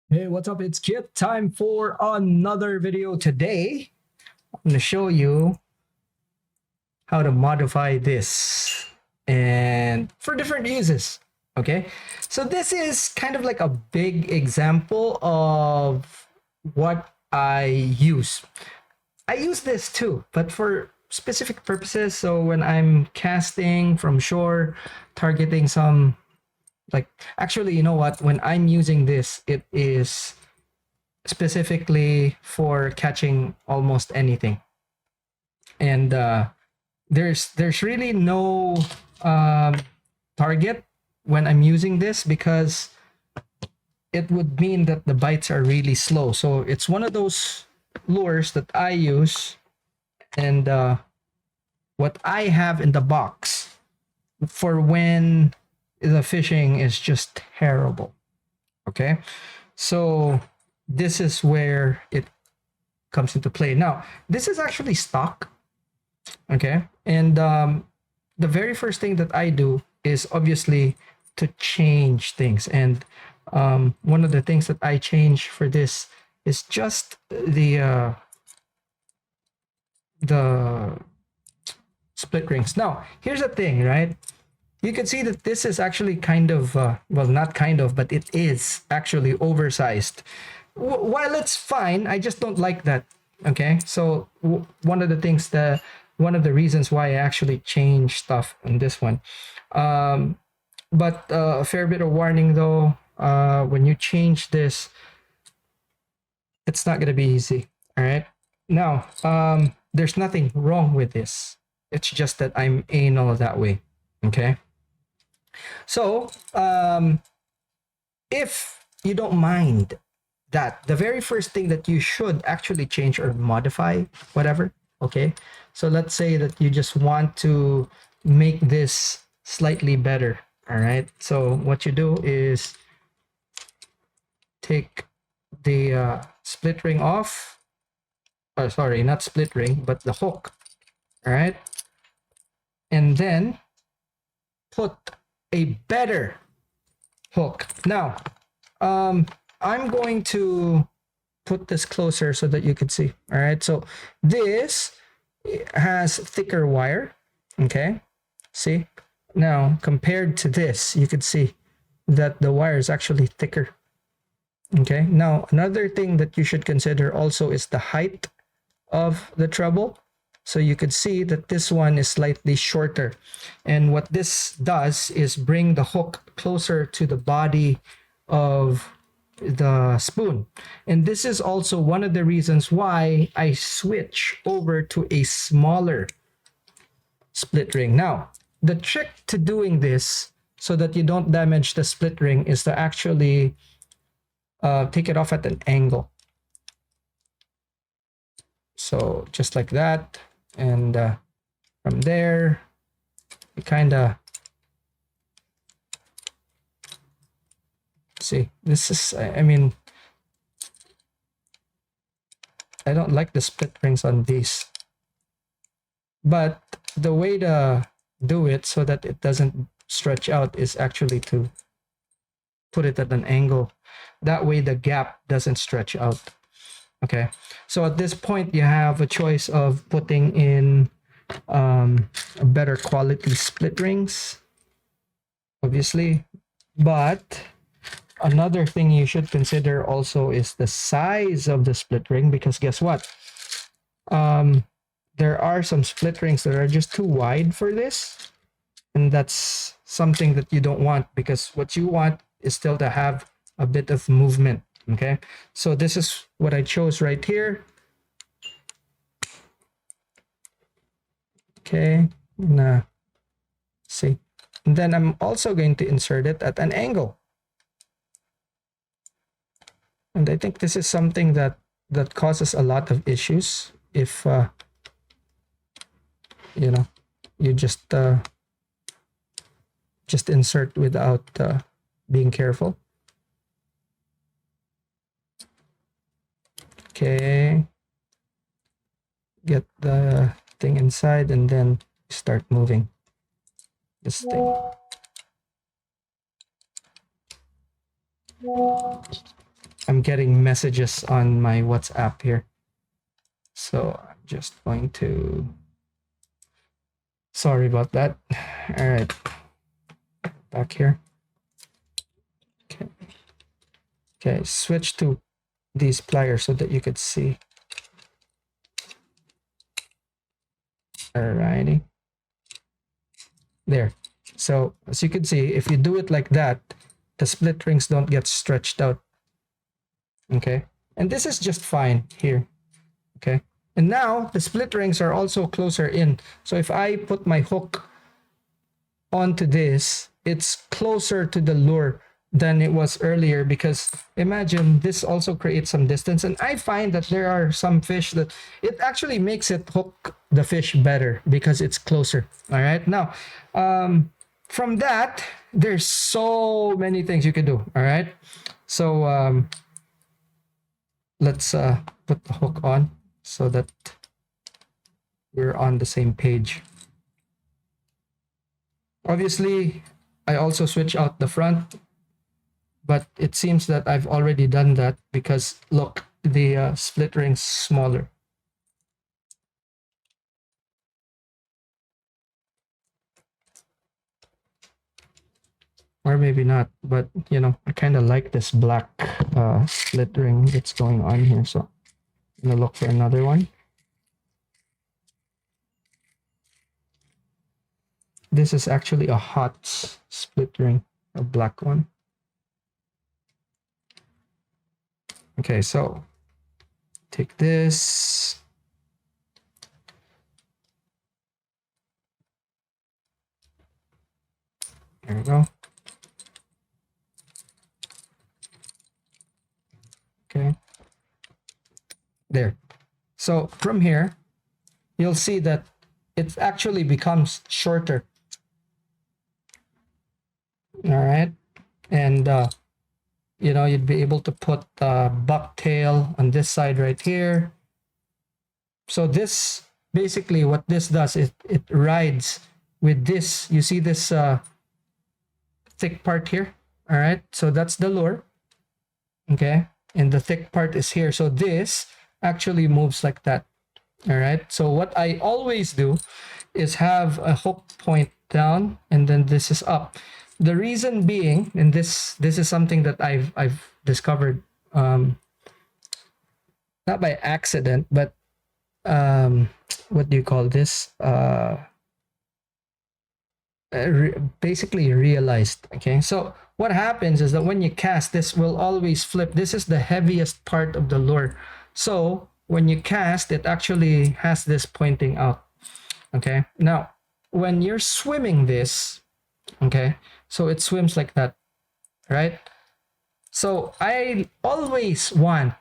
Hey, what's up? It's Kit. Time for another video. Today, I'm going to show you how to modify this and for different uses. Okay, so this is kind of like a big example of what I use. I use this too, but for specific purposes. So when I'm casting from shore, targeting some, like, actually, you know what? When I'm using this, it is specifically for catching almost anything. And there's really no um, target when I'm using this, because it would mean that the bites are really slow. So it's one of those lures that I use, and what I have in the box for when the fishing is just terrible. Okay, so this is where it comes into play. Now, this is actually stock. Okay. And the very first thing that I do is obviously to change things. And one of the things that I change for this is just the split rings. Now, here's the thing, right? You can see that this is actually kind of, well, not kind of, but it is actually oversized. While it's fine, I just don't like that. Okay, so one of the things that one of the reasons why I actually changed stuff on this one. Um, but a fair bit of warning though, when you change this, it's not gonna be easy. All right. Now, there's nothing wrong with this. It's just that I'm anal that way. Okay. So, if you don't mind that, the very first thing that you should actually change or modify, whatever, okay? So let's say that you just want to make this slightly better, all right? So what you do is take the split ring off. Oh, sorry, not split ring, but the hook, all right? And then put a better hook. Now, I'm going to put this closer so that you can see. All right, so this has thicker wire. Okay, see? Now, compared to this, you can see that the wire is actually thicker. Okay, now another thing that you should consider also is the height of the treble. So you could see that this one is slightly shorter. And what this does is bring the hook closer to the body of the spoon. And this is also one of the reasons why I switch over to a smaller split ring. Now, the trick to doing this so that you don't damage the split ring is to actually take it off at an angle. So just like that. And from there, you kind of see, this is, I mean, I don't like the split rings on these, but the way to do it so that it doesn't stretch out is actually to put it at an angle. That way the gap doesn't stretch out. Okay, so at this point you have a choice of putting in better quality split rings, obviously, but another thing you should consider also is the size of the split ring, because guess what? There are some split rings that are just too wide for this, and that's something that you don't want, because what you want is still to have a bit of movement. Okay, so this is what I chose right here. Okay, now see, and then I'm also going to insert it at an angle. And I think this is something that causes a lot of issues if you know, you just insert without being careful. Okay, get the thing inside and then start moving this thing. I'm getting messages on my WhatsApp here. So I'm just going to, sorry about that. All right, back here. Okay. Okay, switch to these pliers so that you could see. Alrighty. There. So as you can see, if you do it like that, the split rings don't get stretched out. Okay. And this is just fine here. Okay. And now the split rings are also closer in. So if I put my hook onto this, it's closer to the lure than it was earlier, because imagine this also creates some distance. And I find that there are some fish that it actually makes it hook the fish better because it's closer. All right. Now, from that, there's so many things you can do. All right. So let's put the hook on so that we're on the same page. Obviously, I also switch out the front, but it seems that I've already done that because look, the split ring's smaller. Or maybe not, but you know, I kind of like this black split ring that's going on here. So I'm gonna look for another one. This is actually a hot split ring, a black one. Okay, so take this. There we go. Okay. There. So from here, you'll see that it actually becomes shorter. All right. And, you know, you'd be able to put bucktail on this side right here. So this, basically what this does is it rides with this. You see this thick part here? All right. So that's the lure. Okay. And the thick part is here. So this actually moves like that. All right. So what I always do is have a hook point down and then this is up. The reason being, and this is something that I've discovered, not by accident, but what do you call this? Basically realized. Okay, so what happens is that when you cast, this will always flip. This is the heaviest part of the lure. So when you cast, it actually has this pointing out. Okay, now when you're swimming this, okay, so it swims like that, right? So I always want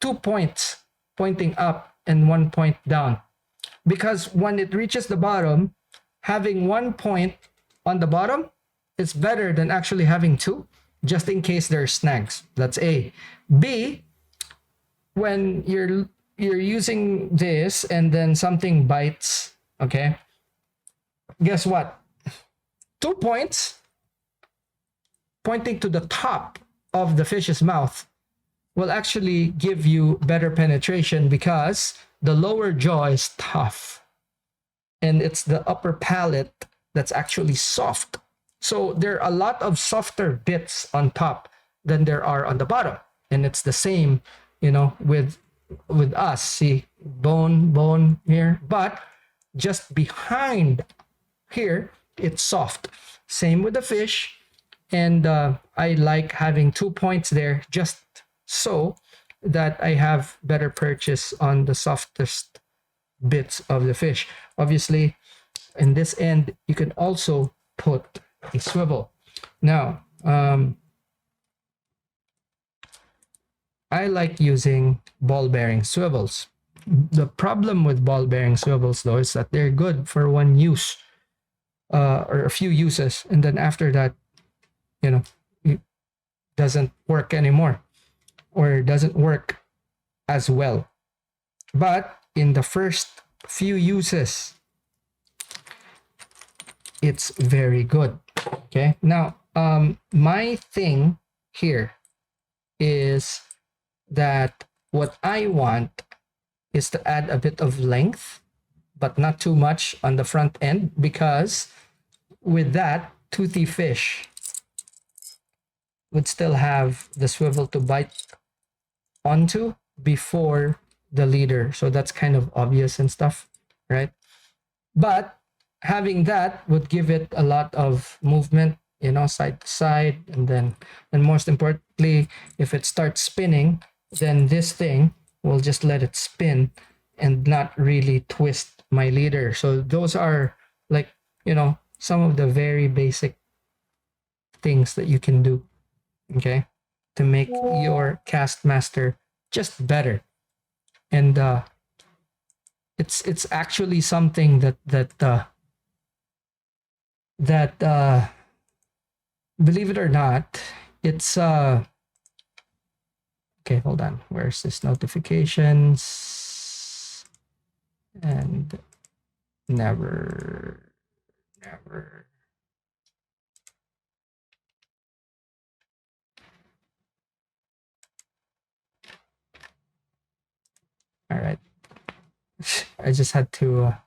2 points pointing up and 1 point down, because when it reaches the bottom, having 1 point on the bottom is better than actually having 2, just in case there's snags. That's A. B, when you're using this and then something bites, okay, guess what? 2 points pointing to the top of the fish's mouth will actually give you better penetration because the lower jaw is tough and it's the upper palate that's actually soft. So there are a lot of softer bits on top than there are on the bottom. And it's the same, you know, with us. See, bone here, but just behind here, it's soft. Same with the fish. And I like having 2 points there just so that I have better purchase on the softest bits of the fish. Obviously, in this end, you can also put a swivel. Now, I like using ball bearing swivels. The problem with ball bearing swivels, though, is that they're good for one use or a few uses, and then after that, you know, it doesn't work anymore or doesn't work as well. But in the first few uses, it's very good. Okay, now my thing here is that what I want is to add a bit of length, but not too much on the front end, because with that, toothy fish would still have the swivel to bite onto before the leader. So that's kind of obvious and stuff, right? But having that would give it a lot of movement, you know, side to side. And most importantly, if it starts spinning, then this thing will just let it spin and not really twist my leader. So those are, like, you know, some of the very basic things that you can do, okay, to make your Kastmaster just better. And it's actually something that believe it or not, it's okay, hold on, where's this notifications? And never all right. I just had to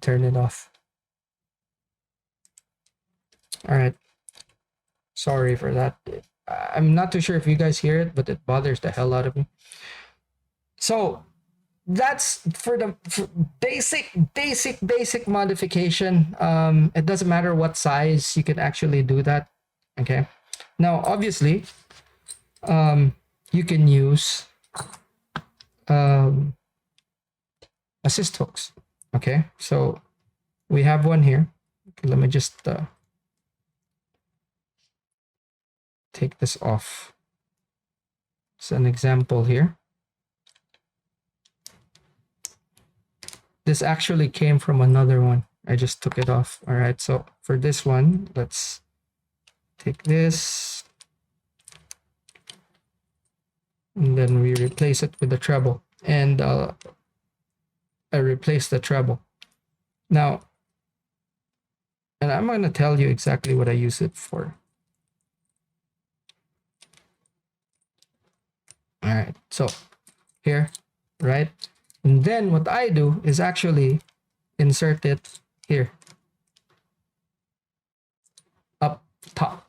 turn it off. All right, sorry for that. I'm not too sure if you guys hear it, but it bothers the hell out of me. So that's for the basic modification. It doesn't matter what size, you can actually do that. Okay, now obviously you can use assist hooks. Okay, so we have one here. Okay, let me just take this off. It's an example here. This actually came from another one. I just took it off. All right, so for this one, let's take this and then we replace it with the treble. And I replace the treble. Now, and I'm going to tell you exactly what I use it for. All right, so here, right? And then what I do is actually insert it here, up top.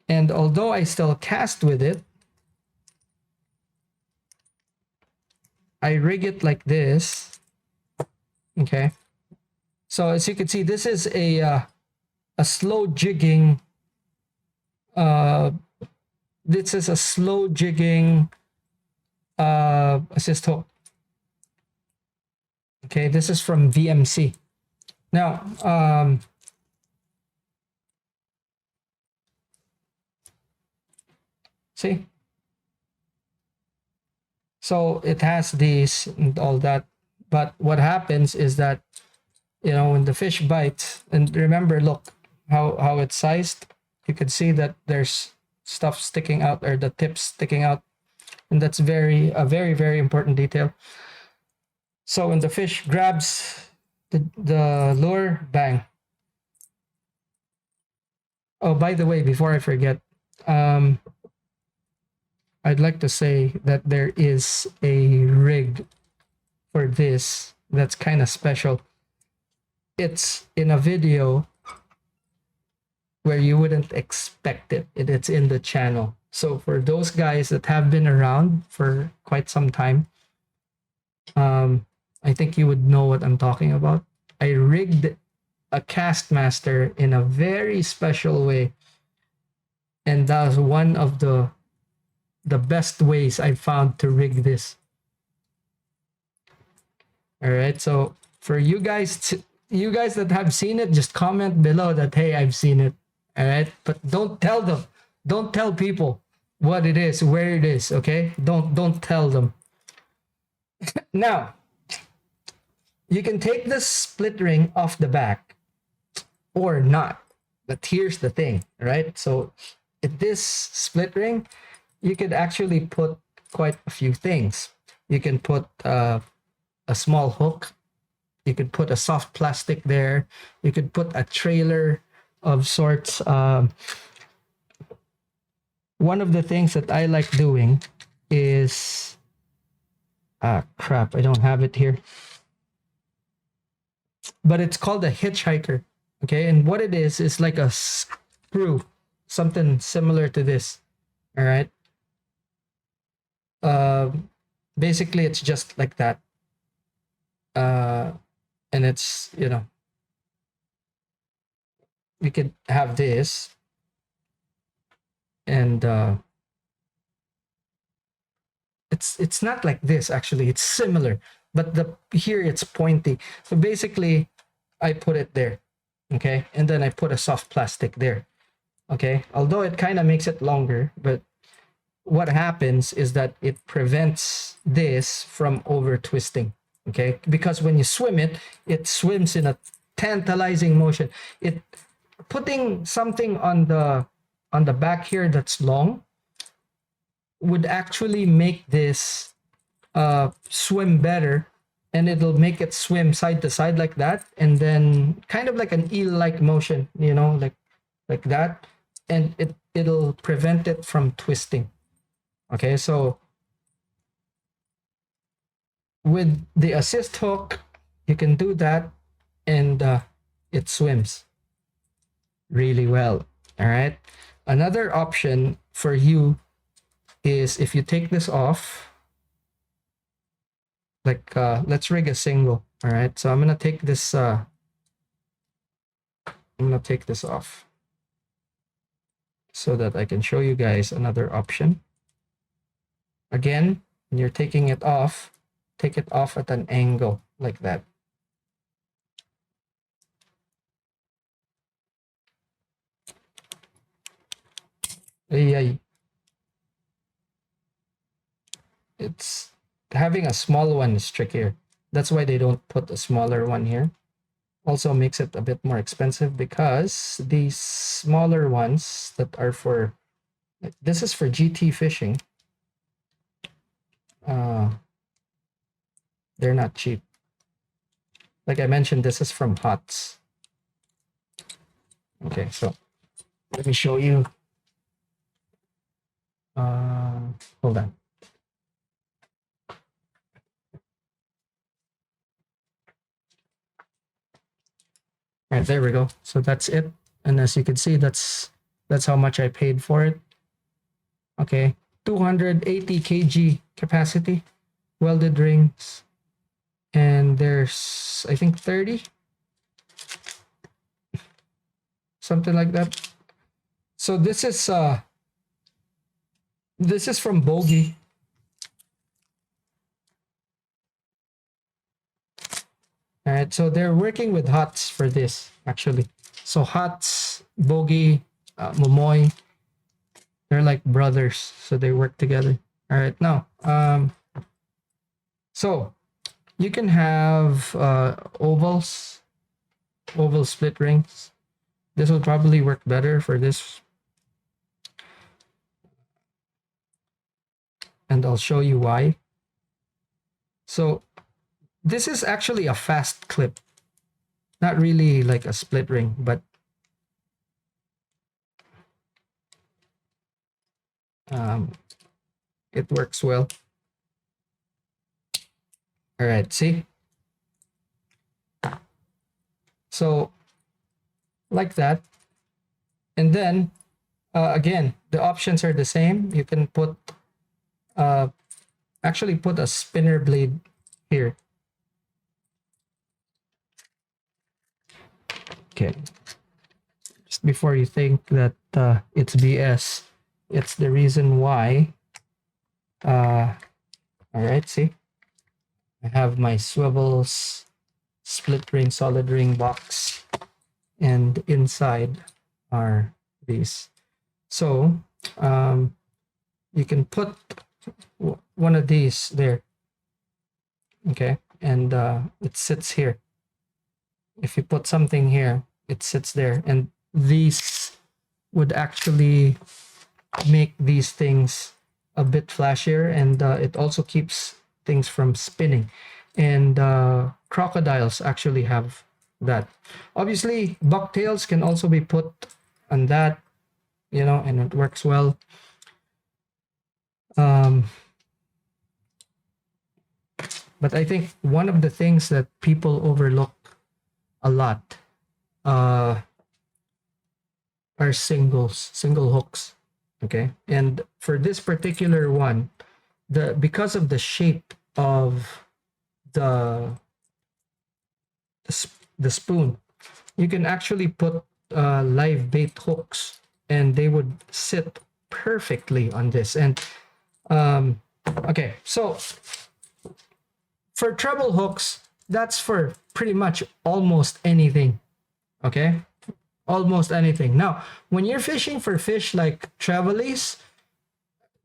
And although I still cast with it, I rig it like this. Okay. So as you can see, this is a slow jigging. This is a slow jigging assist hook. Okay, this is from VMC. Now, see? So it has these and all that. But what happens is that, you know, when the fish bites, and remember, look how it's sized. You can see that there's stuff sticking out, or the tips sticking out. And that's a very important detail. So when the fish grabs the lure, bang. Oh, by the way, before I forget, I'd like to say that there is a rig for this that's kind of special. It's in a video where you wouldn't expect it. It's in the channel. So for those guys that have been around for quite some time, I think you would know what I'm talking about. I rigged a Kastmaster in a very special way, and that was one of the best ways I found to rig this. All right, so for you guys that have seen it, just comment below that, hey, I've seen it. All right, but don't tell them, don't tell people what it is, where it is. Okay, don't tell them. Now you can take the split ring off the back or not, but here's the thing, right? So in this split ring, you could actually put quite a few things. You can put a small hook. You could put a soft plastic there. You could put a trailer of sorts. one of the things that I like doing is, crap, I don't have it here, but it's called a hitchhiker. Okay, and what it is like a screw, something similar to this. All right. Basically, it's just like that. And it's, you could have this, and it's not like this actually. It's similar, but the here it's pointy. So basically, I put it there, okay, and then I put a soft plastic there, okay. Although it kind of makes it longer, but what happens is that it prevents this from over twisting, okay, because when you swim it, it swims in a tantalizing motion. It putting something on the back here that's long would actually make this swim better, and it'll make it swim side to side like that, and then kind of like an eel-like motion, like that, and it'll prevent it from twisting. Okay, so with the assist hook, you can do that, and it swims really well. All right, another option for you is if you take this off, like let's rig a single. All right, so I'm gonna take this off so that I can show you guys another option. Again, when you're taking it off, take it off at an angle like that. It's having a small one is trickier. That's why they don't put a smaller one here. Also makes it a bit more expensive because these smaller ones that are for, like, this is for GT fishing. They're not cheap. Like I mentioned, this is from Hots. Okay, so let me show you. Hold on. All right, there we go. So that's it. And as you can see, that's how much I paid for it. Okay, 280 kg capacity, welded rings, and there's, I think, 30, something like that. So this is from Bogey. All right, so they're working with Hots for this actually. So Hots, Bogey, Momoy, they're like brothers, so they work together. All right, now so you can have oval split rings. This will probably work better for this, and I'll show you why. So this is actually a fast clip, not really like a split ring, but it works well. All right, see? So like that. And then again, the options are the same. You can put actually put a spinner blade here. Okay. Just before you think that it's BS, it's the reason why. All right, see? I have my swivels, split ring, solid ring box, and inside are these. So you can put one of these there, okay, and it sits here. If you put something here, it sits there, and these would actually make these things a bit flashier, and it also keeps things from spinning. And crocodiles actually have that. Obviously, bucktails can also be put on that, and it works well. Um, but I think one of the things that people overlook a lot uh, are single hooks. Okay, and for this particular one, because of the shape of the the spoon, you can actually put live bait hooks, and they would sit perfectly on this. And okay, so for treble hooks, that's for pretty much almost anything. Okay, almost anything. Now, when you're fishing for fish like trevallies,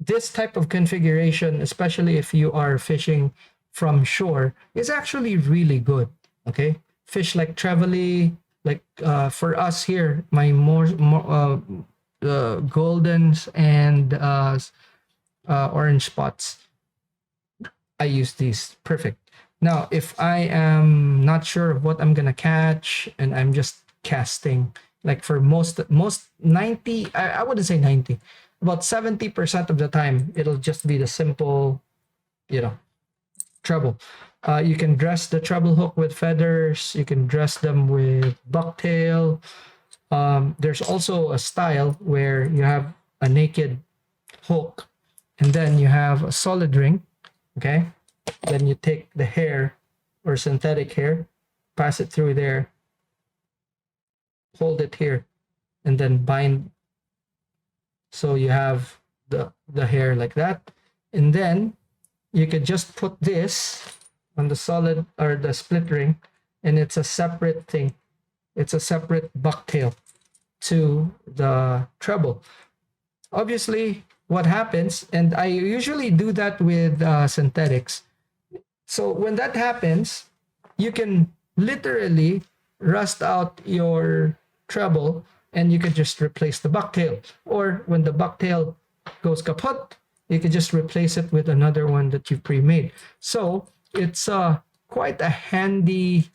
this type of configuration, especially if you are fishing from shore, is actually really good. Okay, fish like trevally, like for us here, my more goldens and orange spots, I use these perfect. Now, if I am not sure of what I'm gonna catch and I'm just casting, like for most 90, I wouldn't say 90, about 70% of the time, it'll just be the simple, you know, treble. You can dress the treble hook with feathers. You can dress them with bucktail. There's also a style where you have a naked hook, and then you have a solid ring. Okay, then you take the hair or synthetic hair, pass it through there, hold it here, and then bind. So you have the hair like that, and then you could just put this on the solid or the split ring, and it's a separate thing. It's a separate bucktail to the treble. Obviously, what happens, and I usually do that with synthetics. So when that happens, you can literally rust out your treble, and you can just replace the bucktail. Or when the bucktail goes kaput, you can just replace it with another one that you pre-made. So it's quite a handy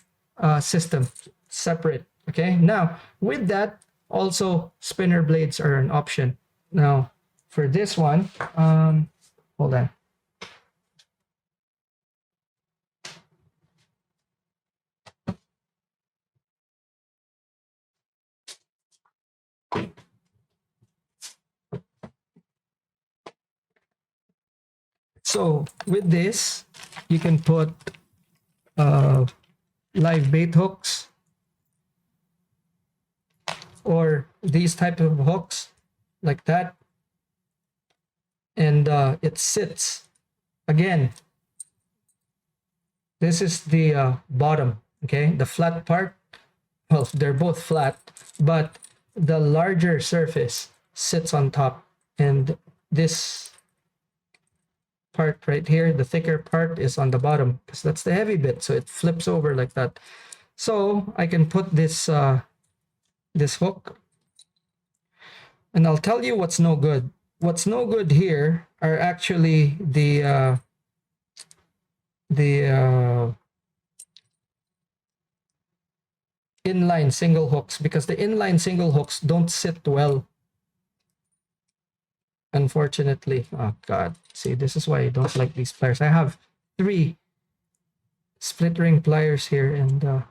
system, separate. Okay, now with that, also spinner blades are an option. Now for this one, hold on. So with this, you can put uh, live bait hooks or these type of hooks like that, and it sits. Again, this is the bottom. Okay, the flat part. Well, they're both flat, but the larger surface sits on top, and this part right here, the thicker part, is on the bottom because that's the heavy bit. So it flips over like that. So I can put this this hook, and I'll tell you what's no good. What's no good here are actually the inline single hooks, because the inline single hooks don't sit well, unfortunately. Oh god, see, this is why I don't like these pliers. I have 3 split ring pliers here, and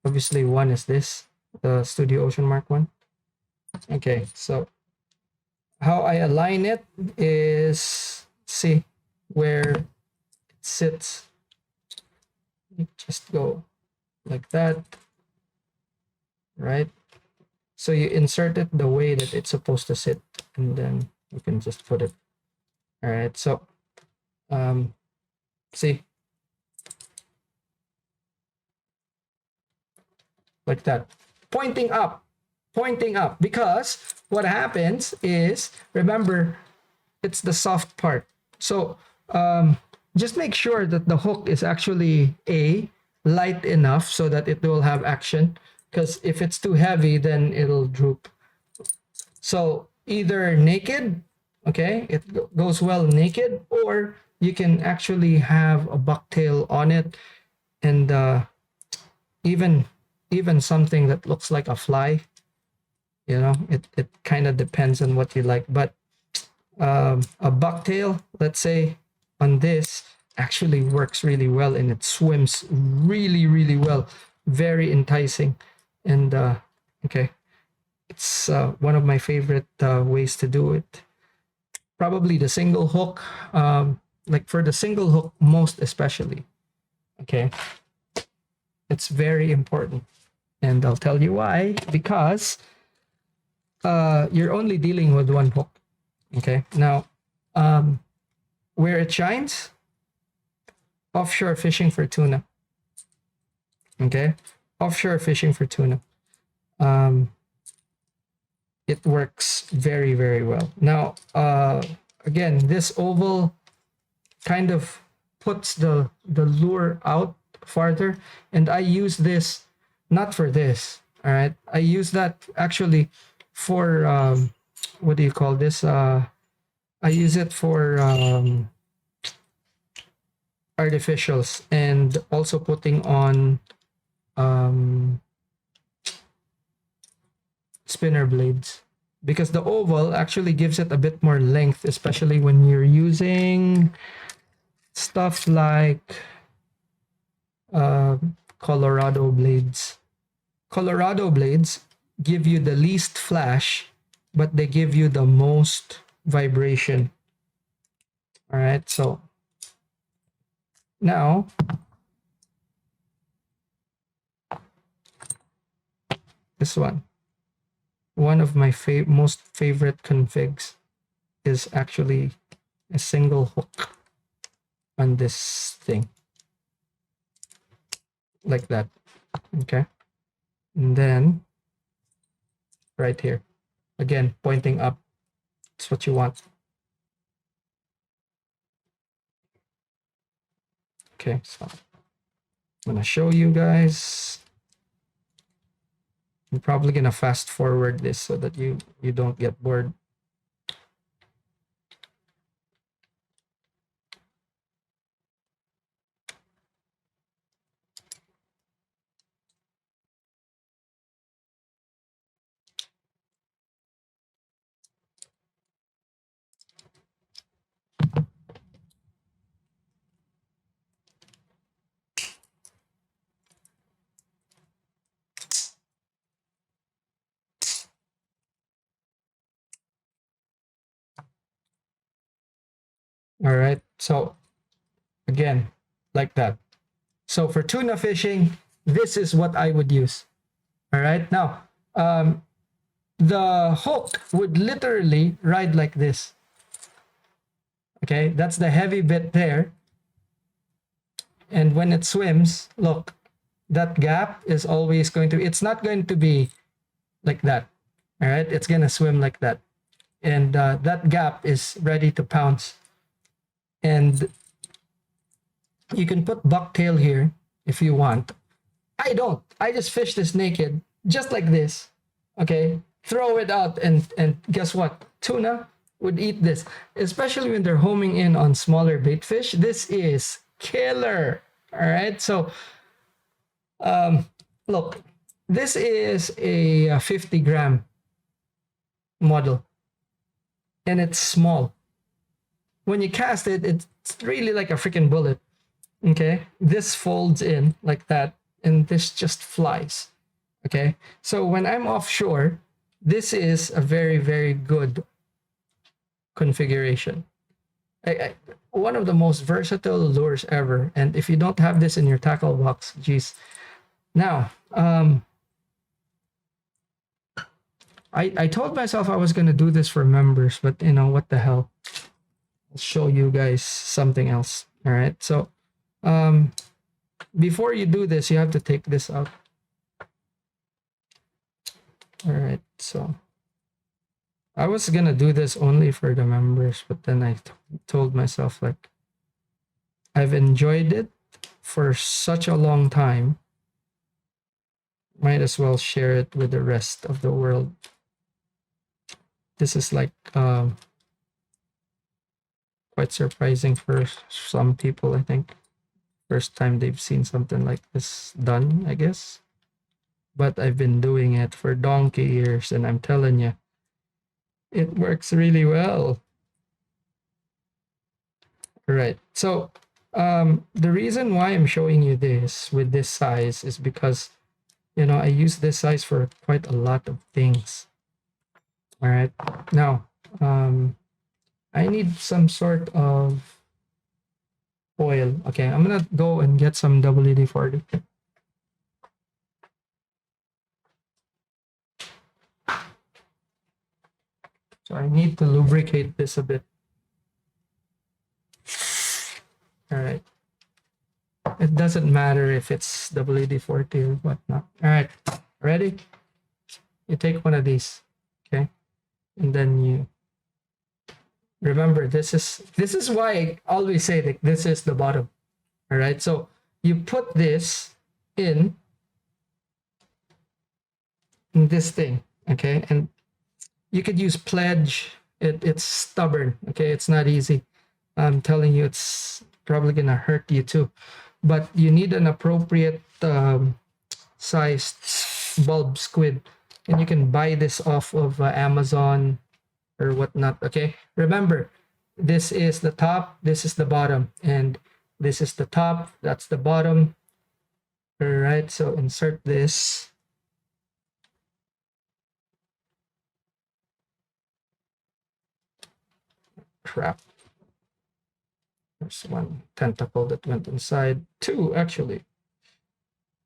obviously one is this, the Studio Ocean Mark 1. Okay, so how I align it is, see where it sits. You just go like that, right? So you insert it the way that it's supposed to sit, and then you can just put it. All right, so see, like that, pointing up, because what happens is, remember, it's the soft part. So just make sure that the hook is actually light enough so that it will have action, because if it's too heavy, then it'll droop. So either naked, okay, it goes well naked, or you can actually have a bucktail on it, and even something that looks like a fly. You know, it kind of depends on what you like, but A bucktail, let's say, on this actually works really well, and it swims really, really well. Very enticing. And okay, it's one of my favorite ways to do it. Probably the single hook, like for the single hook, most especially. Okay, it's very important. And I'll tell you why. Because you're only dealing with one hook. Okay, now where it shines, offshore fishing for tuna. Okay, offshore fishing for tuna. It works very, very well. Now, again, this oval kind of puts the lure out farther, and I use this not for this. All right, I use that actually for what do you call this? I use it for artificials, and also putting on um, spinner blades, because the oval actually gives it a bit more length, especially when you're using stuff like uh, Colorado blades. Colorado blades give you the least flash, but they give you the most vibration. All right, so now this one of my most favorite configs is actually a single hook on this thing, like that. Okay, and then right here, again pointing up, it's what you want. Okay, so I'm gonna show you guys. I'm probably gonna fast forward this so that you don't get bored. All right, so again, like that. So for tuna fishing, this is what I would use. All right, now the hook would literally ride like this. Okay, that's the heavy bit there. And when it swims, look, that gap is always going to, it's not going to be like that. All right, it's going to swim like that. And that gap is ready to pounce. And you can put bucktail here if you want. I don't. I just fish this naked, just like this. Okay, throw it out, and guess what? Tuna would eat this, especially when they're homing in on smaller bait fish. This is killer. All right, so look, this is a 50-gram model, and it's small. When you cast it, it's really like a freaking bullet. Okay, this folds in like that, and this just flies. Okay, so when I'm offshore, this is a very, very good configuration. One of the most versatile lures ever. And if you don't have this in your tackle box, geez. Now, I told myself I was going to do this for members, but you know, what the hell? I'll show you guys something else. All right, so before you do this, you have to take this out. All right, so I was gonna do this only for the members, but then I told myself, like, I've enjoyed it for such a long time, might as well share it with the rest of the world. This is like quite surprising for some people, I think. First time they've seen something like this done, I guess. But I've been doing it for donkey years, and I'm telling you, it works really well. Right. So the reason why I'm showing you this with this size is because, you know, I use this size for quite a lot of things. All right. Now, I need some sort of foil. Okay, I'm gonna go and get some WD-40. So I need to lubricate this a bit. All right. It doesn't matter if it's WD-40 or whatnot. All right, ready? You take one of these, okay, and then you remember this is why I always say that this is the bottom. All right, so you put this in this thing, okay, and you could use pledge. It's stubborn, okay, it's not easy. I'm telling you, it's probably gonna hurt you too, but you need an appropriate sized bulb squid, and you can buy this off of Amazon or whatnot. Okay, remember, this is the top, this is the bottom, and this is the top, that's the bottom. All right, so insert this. Crap, there's one tentacle that went inside, two actually.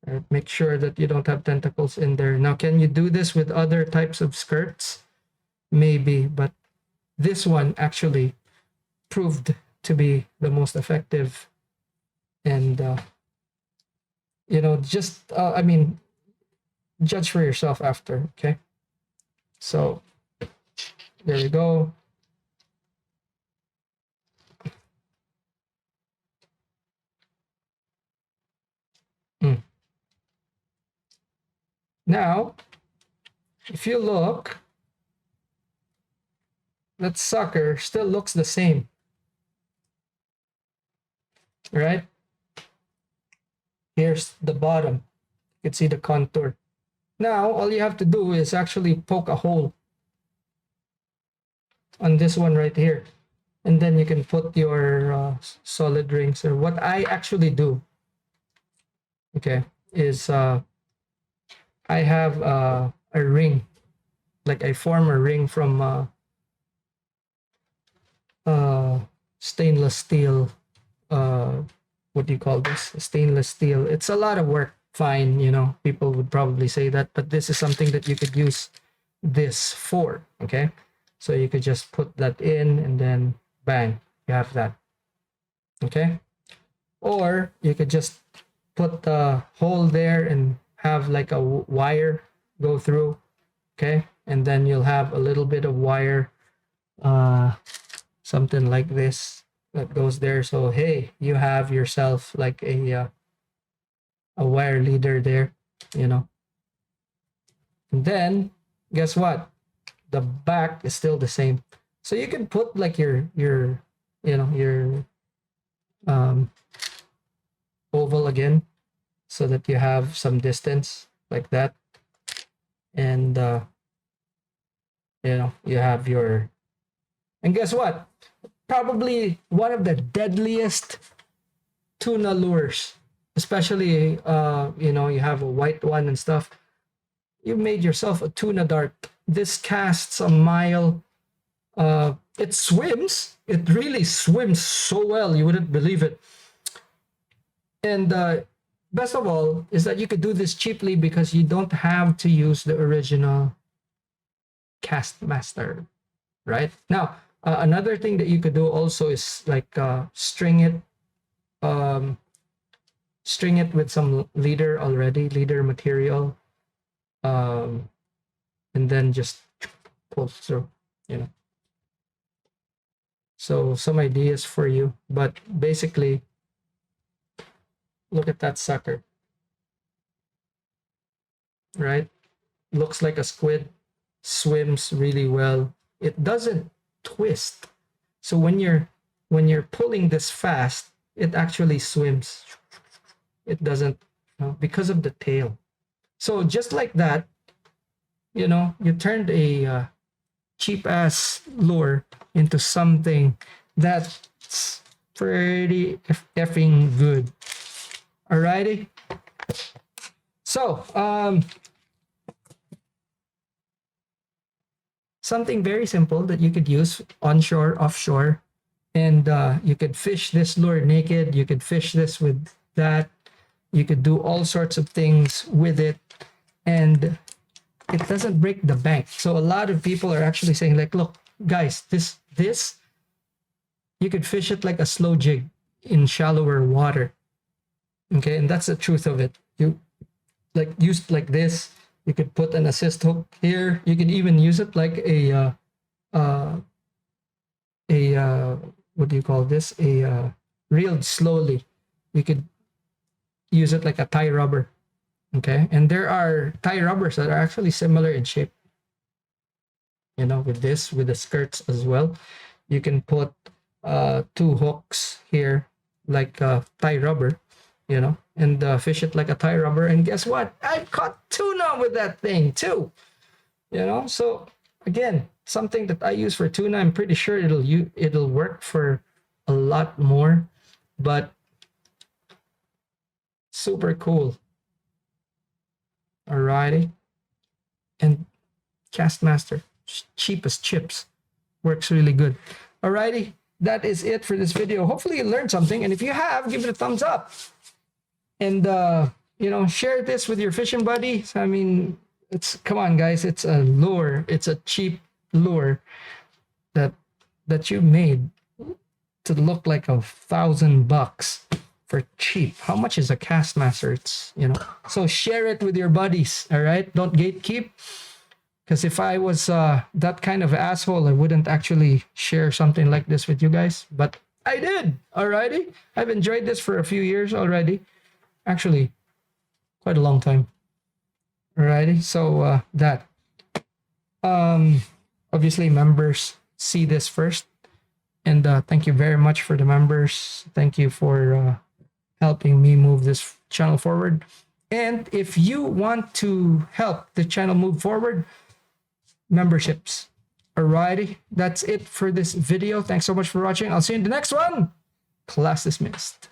All right, make sure that you don't have tentacles in there. Now, can you do this with other types of skirts? Maybe, but this one actually proved to be the most effective. And you know, just I mean, judge for yourself after. Okay, so there you go. Now, if you look, that sucker still looks the same, right? Here's the bottom. You can see the contour. Now, all you have to do is actually poke a hole on this one right here. And then you can put your solid rings. Or what I actually do, okay, is I have a ring. Like I form a ring from stainless steel. What do you call this? Stainless steel. It's a lot of work. Fine, you know, people would probably say that, but this is something that you could use this for. Okay, so you could just put that in, and then bang, you have that. Okay, or you could just put the hole there and have like a wire go through. Okay, and then you'll have a little bit of wire, something like this that goes there. So hey, you have yourself like a wire leader there, you know. And then guess what? The back is still the same. So you can put like your you know, your oval again, so that you have some distance like that. And you know, you have your, and guess what? Probably one of the deadliest tuna lures, especially you know, you have a white one and stuff. You made yourself a tuna dart. This casts a mile. It swims. It really swims so well, you wouldn't believe it. And best of all is that you could do this cheaply because you don't have to use the original Kastmaster, right? Now, another thing that you could do also is like string it with some leader already, leader material, and then just pull through, you know. So some ideas for you, but basically, look at that sucker, right? Looks like a squid, swims really well. It doesn't twist. So when you're pulling this fast, it actually swims. It doesn't, you know, because of the tail. So just like that, you know, you turned a cheap ass lure into something that's pretty effing good. Alrighty. So, something very simple that you could use onshore, offshore, and you could fish this lure naked. You could fish this with that. You could do all sorts of things with it, and it doesn't break the bank. So a lot of people are actually saying, like, look, guys, this you could fish it like a slow jig in shallower water. Okay, and that's the truth of it. You like use like this. You could put an assist hook here. You could even use it like a what do you call this? Reeled slowly. You could use it like a tie rubber. Okay, and there are tie rubbers that are actually similar in shape. You know, with this, with the skirts as well. You can put 2 hooks here like tie rubber, you know, and fish it like a tie rubber. And guess what? I've caught tuna with that thing too. You know, so again, something that I use for tuna, I'm pretty sure it'll work for a lot more, but super cool. Alrighty. And Kastmaster, cheap as chips, works really good. Alrighty, that is it for this video. Hopefully you learned something, and if you have, give it a thumbs up. And you know, share this with your fishing buddies. I mean, come on guys, it's a lure. It's a cheap lure that you made to look like $1,000 for cheap. How much is a Kastmaster? It's, you know, so share it with your buddies. All right, don't gatekeep. Because if I was that kind of asshole, I wouldn't actually share something like this with you guys. But I did. Alrighty, I've enjoyed this for a few years already. Actually, quite a long time. Alrighty, so that. Obviously, members see this first. And thank you very much for the members. Thank you for helping me move this channel forward. And if you want to help the channel move forward, memberships. Alrighty, that's it for this video. Thanks so much for watching. I'll see you in the next one. Class dismissed.